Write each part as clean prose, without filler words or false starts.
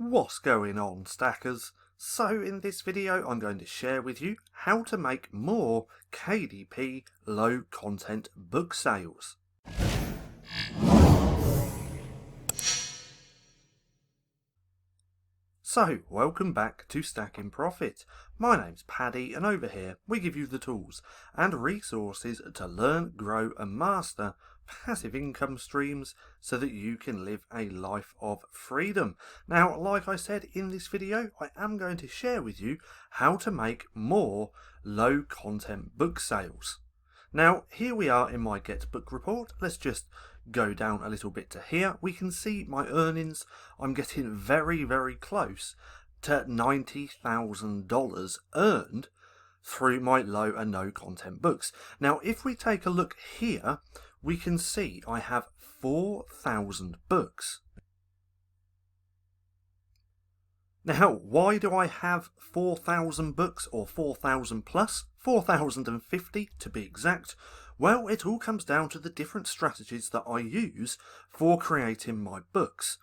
What's going on, stackers? So in this video I'm going to share with you how to make more KDP low content book sales. So welcome back to StackinProfit. My name's Paddy and over here we give you the tools and resources to learn, grow and master passive income streams so that you can live a life of freedom. Now, like I said in this video, I am going to share with you how to make more low content book sales. Now, here we are in my Get Book report. Let's just go down a little bit to here. We can see my earnings. I'm getting very close to $90,000 earned through my low and no content books. Now, if we take a look here, we can see I have 4,000 books. Now, why do I have 4,000 books, or 4,000 plus? 4,050 to be exact. Well, it all comes down to the different strategies that I use for creating my books.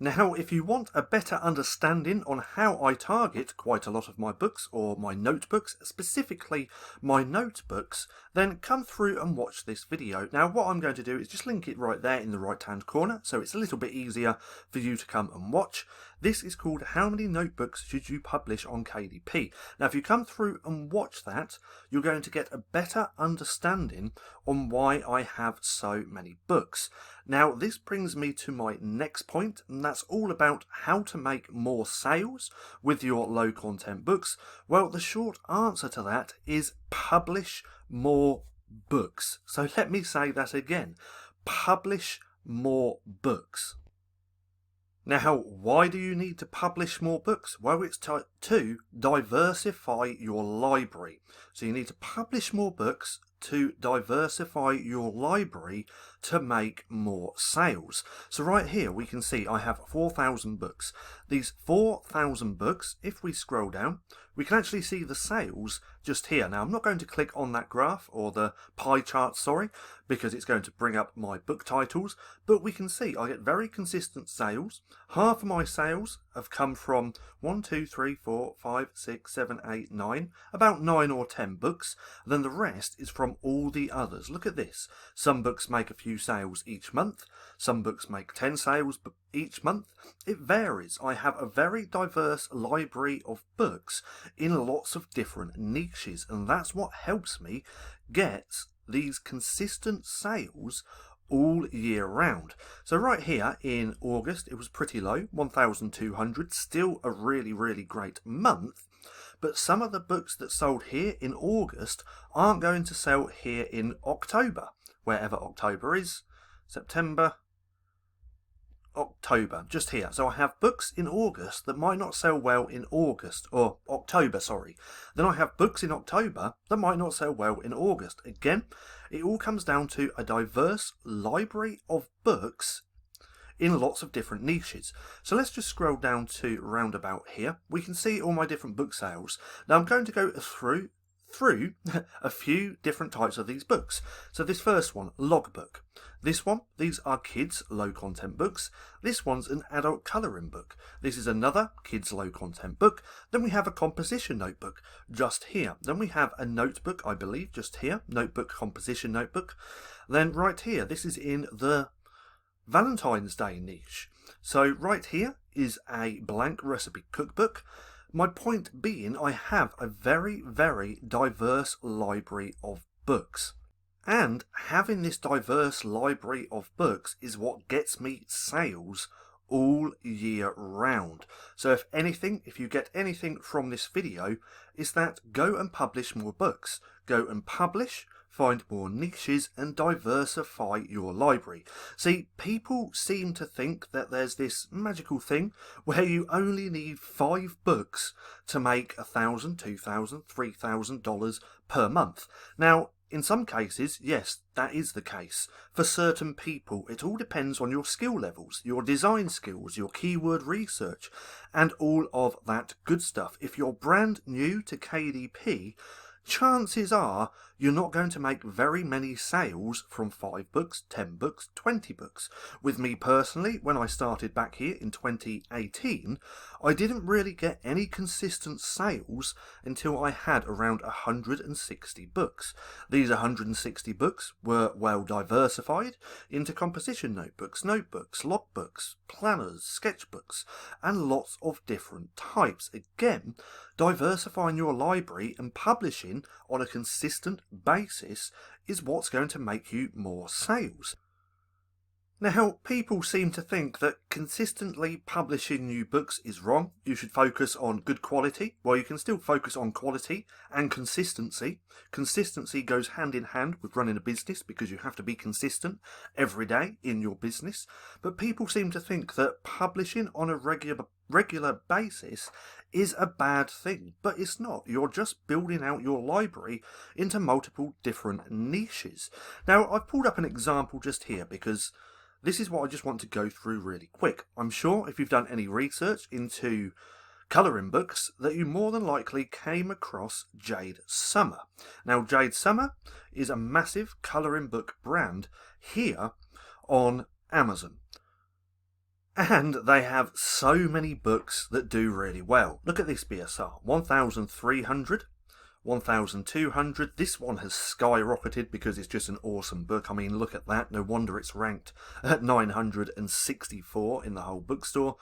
Now, if you want a better understanding on how I target quite a lot of my books, or my notebooks, specifically my notebooks, then come through and watch this video. Now, what I'm going to do is just link it right there in the right hand corner, so it's a little bit easier for you to come and watch. This is called How Many Notebooks Should You Publish on KDP? Now, if you come through and watch that, you're going to get a better understanding on why I have so many books. Now, this brings me to my next point, and that's all about how to make more sales with your low content books. Well, the short answer to that is publish more books. So let me say that again. Publish more books. Now, why do you need to publish more books? Well, it's to diversify your library. So you need to publish more books to diversify your library to make more sales. So right here we can see I have 4,000 books. These 4,000 books, if we scroll down, we can actually see the sales just here. Now, I'm not going to click on that graph, or the pie chart, sorry, because it's going to bring up my book titles, but we can see I get very consistent sales. Half of my sales have come from 1, 2, 3, 4, 5, 6, 7, 8, 9, about 9 or 10 books. Then the rest is from all the others. Look at this. Some books make a few sales each month. Some books make 10 sales each month. It varies. I have a very diverse library of books in lots of different niches, and that's what helps me get these consistent sales all year round. So right here in August it was pretty low, 1,200, still a really great month. But some of the books that sold here in August aren't going to sell here in October, wherever October is. September, October, just here. So I have books in August that might not sell well in August, or October, sorry. Then I have books in October that might not sell well in August. Again, it all comes down to a diverse library of books in lots of different niches. So let's just scroll down to roundabout here. We can see all my different book sales. Now I'm going to go through a few different types of these books. So this first one, logbook. This one, these are kids low content books. This one's an adult colouring book. This is another kids low content book. Then we have a composition notebook just here. Then we have a notebook, I believe, just here, notebook, composition notebook. Then right here, this is in the Valentine's Day niche. So right here is a blank recipe cookbook. My point being, I have a very diverse library of books. And having this diverse library of books is what gets me sales all year round. So if you get anything from this video, is that go and publish more books. Go and publish, find more niches and diversify your library. See, people seem to think that there's this magical thing where you only need 5 books to make $1,000, $2,000, $3,000 per month. Now, in some cases, yes, that is the case. For certain people, it all depends on your skill levels, your design skills, your keyword research, and all of that good stuff. If you're brand new to KDP, chances are you're not going to make very many sales from 5 books, 10 books, 20 books. With me personally, when I started back here in 2018, I didn't really get any consistent sales until I had around 160 books. These 160 books were well diversified into composition notebooks, logbooks, planners, sketchbooks, and lots of different types. Again, diversifying your library and publishing on a consistent basis is what's going to make you more sales. Now, people seem to think that consistently publishing new books is wrong. You should focus on good quality. Well, you can still focus on quality and consistency. Consistency goes hand in hand with running a business because you have to be consistent every day in your business. But people seem to think that publishing on a regular basis is a bad thing, but it's not. You're just building out your library into multiple different niches. Now, I've pulled up an example just here because this is what I just want to go through really quick. I'm sure if you've done any research into colouring books that you more than likely came across Jade Summer. Now, Jade Summer is a massive colouring book brand here on Amazon. And they have so many books that do really well. Look at this BSR, 1,300, 1,200. This one has skyrocketed because it's just an awesome book. I mean, look at that. No wonder it's ranked at 964 in the whole bookstore.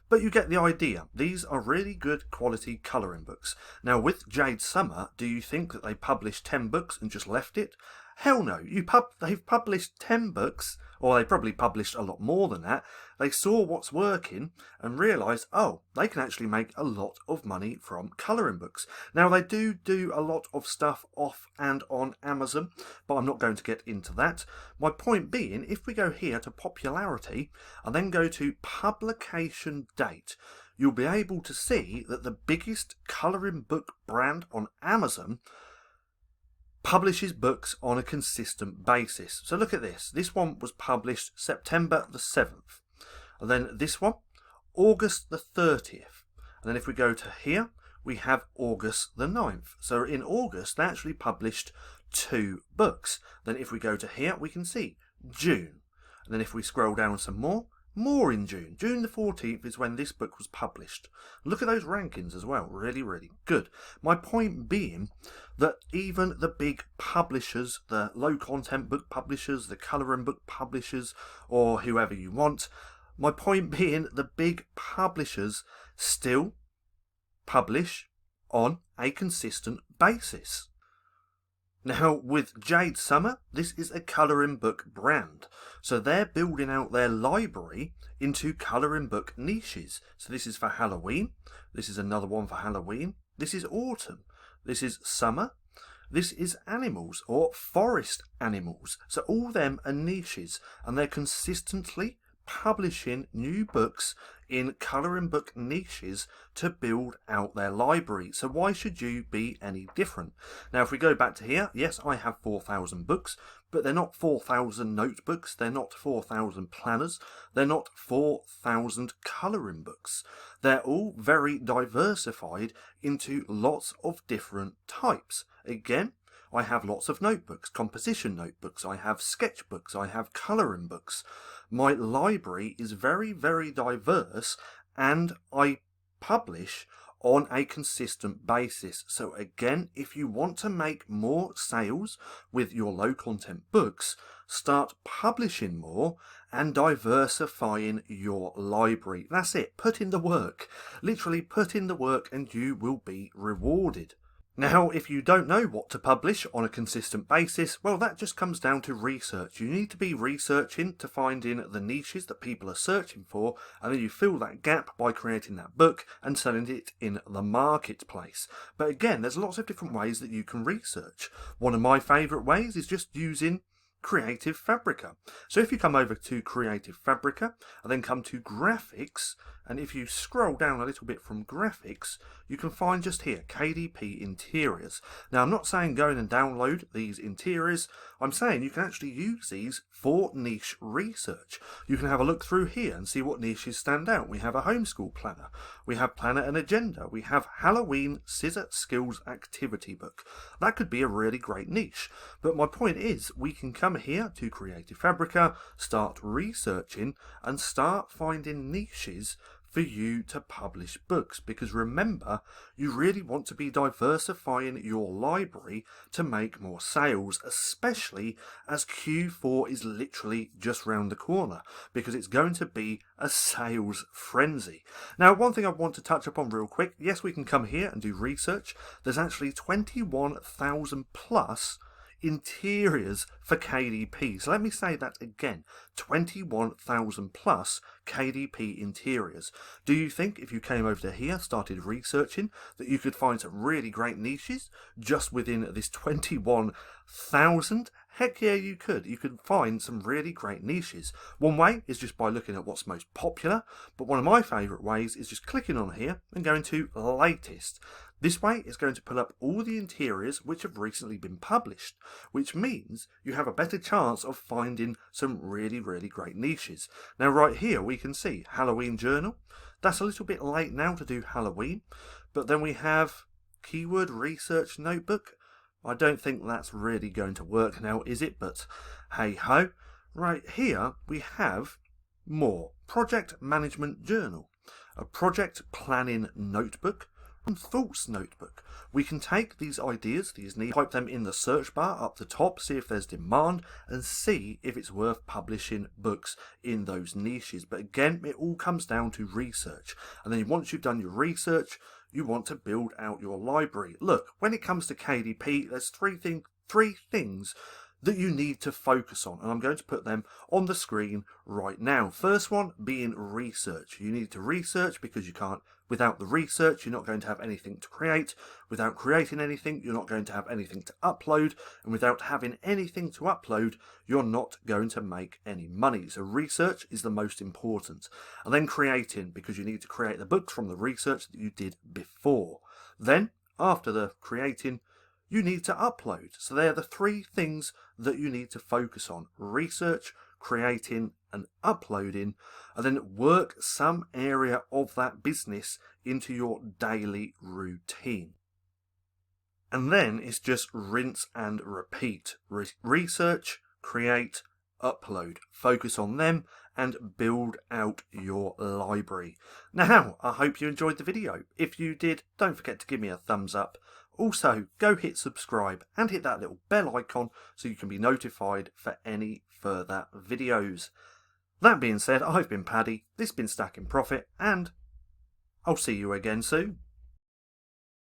But you get the idea. These are really good quality colouring books. Now, with Jade Summer, do you think that they published 10 books and just left it? Hell no. They've published 10 books, or they probably published a lot more than that. They saw what's working and realised, oh, they can actually make a lot of money from colouring books. Now, they do a lot of stuff off and on Amazon, but I'm not going to get into that. My point being, if we go here to popularity and then go to publication date, you'll be able to see that the biggest colouring book brand on Amazon publishes books on a consistent basis. So look at this. This one was published September the 7th. And then this one, August the 30th. And then if we go to here, we have August the 9th. So in August, they actually published 2 books. Then if we go to here, we can see June. And then if we scroll down some more in June. June the 14th is when this book was published. Look at those rankings as well. Really, really good. My point being that even the big publishers, the low content book publishers, the colouring book publishers, or whoever you want, my point being the big publishers still publish on a consistent basis. Now, with Jade Summer, this is a colouring book brand. So they're building out their library into colouring book niches. So this is for Halloween. This is another one for Halloween. This is autumn. This is summer. This is animals or forest animals. So all them are niches, and they're consistently publishing new books in colouring book niches to build out their library. So why should you be any different? Now, if we go back to here, yes, I have 4,000 books, but they're not 4,000 notebooks, they're not 4,000 planners, they're not 4,000 colouring books. They're all very diversified into lots of different types. Again, I have lots of notebooks, composition notebooks, I have sketchbooks, I have colouring books. My library is very, very diverse, and I publish on a consistent basis. So again, if you want to make more sales with your low content books, start publishing more and diversifying your library. That's it. Put in the work. Literally put in the work and you will be rewarded. Now, if you don't know what to publish on a consistent basis, well, that just comes down to research. You need to be researching to find in the niches that people are searching for, and then you fill that gap by creating that book and selling it in the marketplace. But again, there's lots of different ways that you can research. One of my favourite ways is just using Creative Fabrica. So if you come over to Creative Fabrica and then come to Graphics, and if you scroll down a little bit from Graphics, you can find just here KDP Interiors. Now I'm not saying go in and download these interiors, I'm saying you can actually use these for niche research. You can have a look through here and see what niches stand out. We have a homeschool planner, we have planner and agenda, we have Halloween scissor skills activity book. That could be a really great niche. But my point is, we can come here to Creative Fabrica, start researching and start finding niches for you to publish books, because remember, you really want to be diversifying your library to make more sales, especially as Q4 is literally just round the corner, because it's going to be a sales frenzy. Now, one thing I want to touch upon real quick, yes, we can come here and do research. There's actually 21,000 plus interiors for KDP. So let me say that again, 21,000 plus KDP interiors. Do you think if you came over to here, started researching, that you could find some really great niches just within this 21,000? Heck yeah, you could. You could find some really great niches. One way is just by looking at what's most popular, but one of my favourite ways is just clicking on here and going to latest. This way is going to pull up all the interiors which have recently been published, which means you have a better chance of finding some really, really great niches. Now right here we can see Halloween journal. That's a little bit late now to do Halloween, but then we have keyword research notebook. I don't think that's really going to work now, is it? But hey ho. Right here we have more project management journal, a project planning notebook, and thoughts notebook. We can take these ideas, these needs, type them in the search bar up the top, see if there's demand, and see if it's worth publishing books in those niches. But again, it all comes down to research. And then once you've done your research, you want to build out your library. Look, when it comes to KDP, there's three things that you need to focus on, and I'm going to put them on the screen right now. First one being research. You need to research because you can't, without the research, you're not going to have anything to create. Without creating anything, you're not going to have anything to upload, and without having anything to upload, you're not going to make any money. So research is the most important. And then creating, because you need to create the books from the research that you did before. Then, after the creating, you need to upload. So they're the three things that you need to focus on: research, creating and uploading, and then work some area of that business into your daily routine. And then it's just rinse and repeat. Research, create, upload. Focus on them and build out your library. Now, I hope you enjoyed the video. If you did, don't forget to give me a thumbs up. Also, go hit subscribe and hit that little bell icon so you can be notified for any further videos. That being said, I've been Paddy, this has been StackinProfit, and I'll see you again soon.